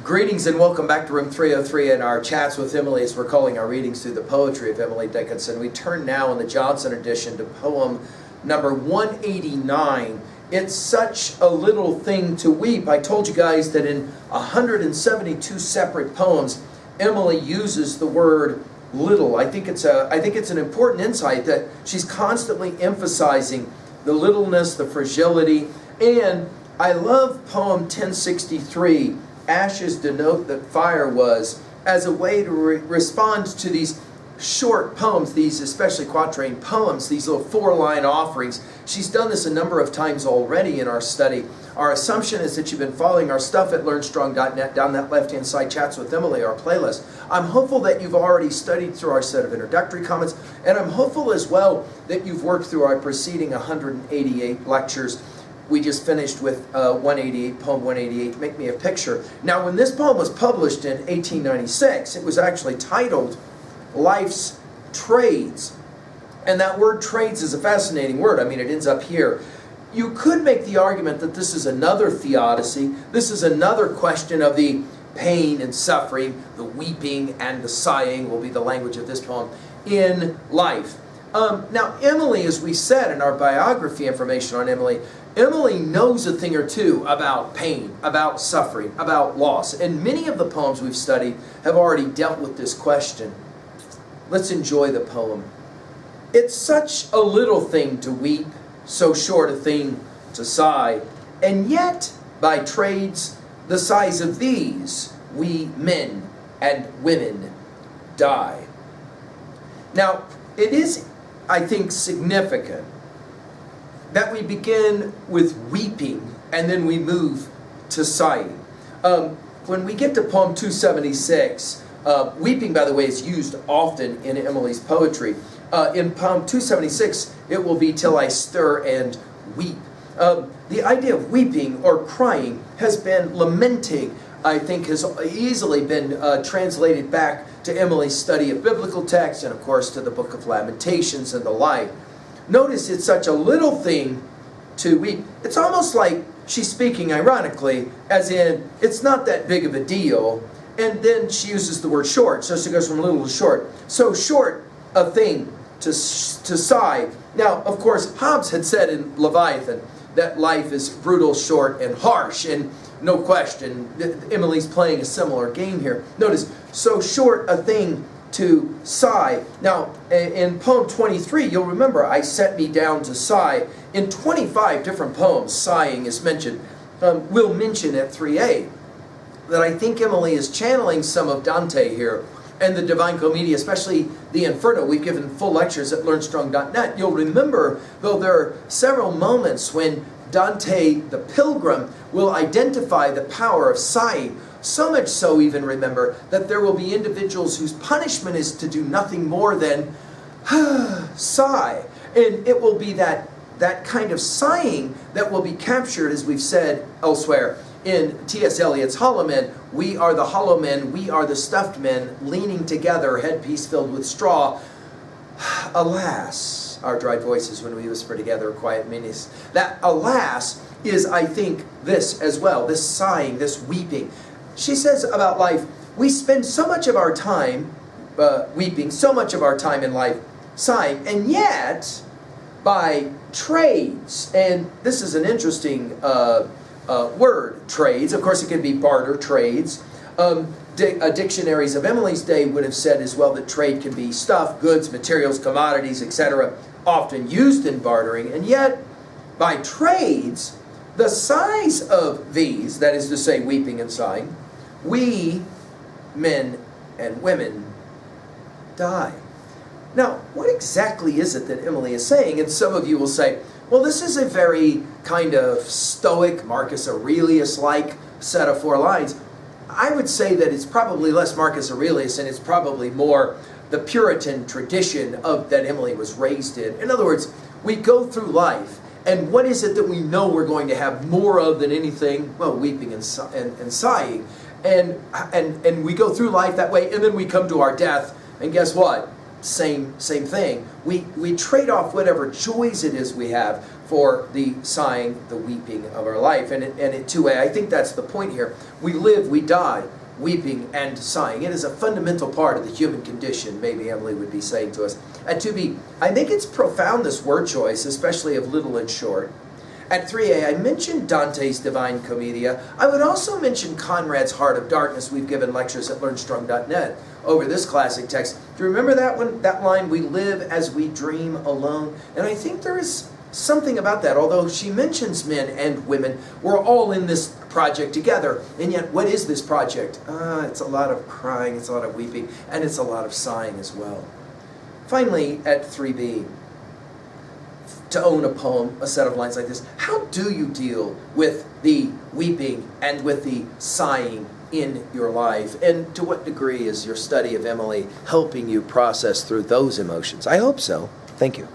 Greetings and welcome back to Room 303 and our chats with Emily as we're calling our readings through the poetry of Emily Dickinson. We turn now in the Johnson edition to poem number 189. It's such a little thing to weep. I told you guys that in 172 separate poems, Emily uses the word little. I think it's an important insight that she's constantly emphasizing the littleness, the fragility, and I love poem 1063. Ashes denote that fire was, as a way to respond to these short poems, these especially quatrain poems, these little 4-line offerings. She's done this a number of times already in our study. Our assumption is that you've been following our stuff at learnstrong.net, down that left-hand side, Chats with Emily, our playlist. I'm hopeful that you've already studied through our set of introductory comments, and I'm hopeful as well that you've worked through our preceding 188 lectures. We just finished with 188, poem 188, Make Me a Picture. Now, when this poem was published in 1896, it was actually titled Life's Trades. And that word trades is a fascinating word. I mean, it ends up here. You could make the argument that this is another theodicy. This is another question of the pain and suffering, the weeping and the sighing will be the language of this poem in life. Now, Emily, as we said in our biography information on Emily knows a thing or two about pain, about suffering, about loss. And many of the poems we've studied have already dealt with this question. Let's enjoy the poem. It's such a little thing to weep, so short a thing to sigh, and yet, by trades the size of these, we men and women die. Now, it is, I think, significant that we begin with weeping and then we move to sighing. When we get to poem 276, weeping, by the way, is used often in Emily's poetry. In poem 276, it will be till I stir and weep. The idea of weeping or crying has been lamenting, I think, has easily been translated back to Emily's study of biblical texts and, of course, to the book of Lamentations and the like. Notice it's such a little thing to weep. It's almost like she's speaking ironically, as in, it's not that big of a deal. And then she uses the word short, so she goes from little to short. So short a thing to sigh. Now, of course, Hobbes had said in Leviathan that life is brutal, short, and harsh, and no question, Emily's playing a similar game here. Notice, so short a thing to sigh. Now, in poem 23, you'll remember, I set me down to sigh. In 25 different poems, sighing is mentioned. We'll mention at 3a that I think Emily is channeling some of Dante here and the Divine Commedia, especially the Inferno. We've given full lectures at learnstrong.net. You'll remember, though, there are several moments when Dante, the pilgrim, will identify the power of sighing. So much so, even remember, that there will be individuals whose punishment is to do nothing more than sigh. And it will be that kind of sighing that will be captured, as we've said elsewhere, in T.S. Eliot's Hollow Men. We are the hollow men, we are the stuffed men, leaning together, headpiece filled with straw. Alas, our dry voices when we whisper together, quiet meanings. That alas is, I think, this as well, this sighing, this weeping. She says about life, we spend so much of our time weeping, so much of our time in life sighing, and yet by trades, and this is an interesting word, trades. Of course, it can be barter trades. Dictionaries of Emily's day would have said as well that trade can be stuff, goods, materials, commodities, etc., often used in bartering, and yet by trades, the size of these, that is to say, weeping and sighing, we, men and women, die. Now, what exactly is it that Emily is saying? And some of you will say, well, this is a very kind of stoic, Marcus Aurelius-like set of 4 lines. I would say that it's probably less Marcus Aurelius, and it's probably more the Puritan tradition that Emily was raised in. In other words, we go through life, and what is it that we know we're going to have more of than anything? Well, weeping and sighing. And we go through life that way, and then we come to our death, and guess what? Same thing. We trade off whatever joys it is we have for the sighing, the weeping of our life. And in 2a, I think that's the point here. We live, we die, weeping and sighing. It is a fundamental part of the human condition, maybe Emily would be saying to us. At 2b, I think it's profound, this word choice, especially of little and short. At 3a, I mentioned Dante's Divine Commedia. I would also mention Conrad's Heart of Darkness. We've given lectures at learnstrong.net over this classic text. Do you remember that one? That line, we live as we dream alone. And I think there is something about that. Although she mentions men and women, we're all in this project together. And yet, what is this project? It's a lot of crying, it's a lot of weeping, and it's a lot of sighing as well. Finally, at 3b, to own a poem, a set of lines like this, how do you deal with the weeping and with the sighing in your life? And to what degree is your study of Emily helping you process through those emotions? I hope so. Thank you.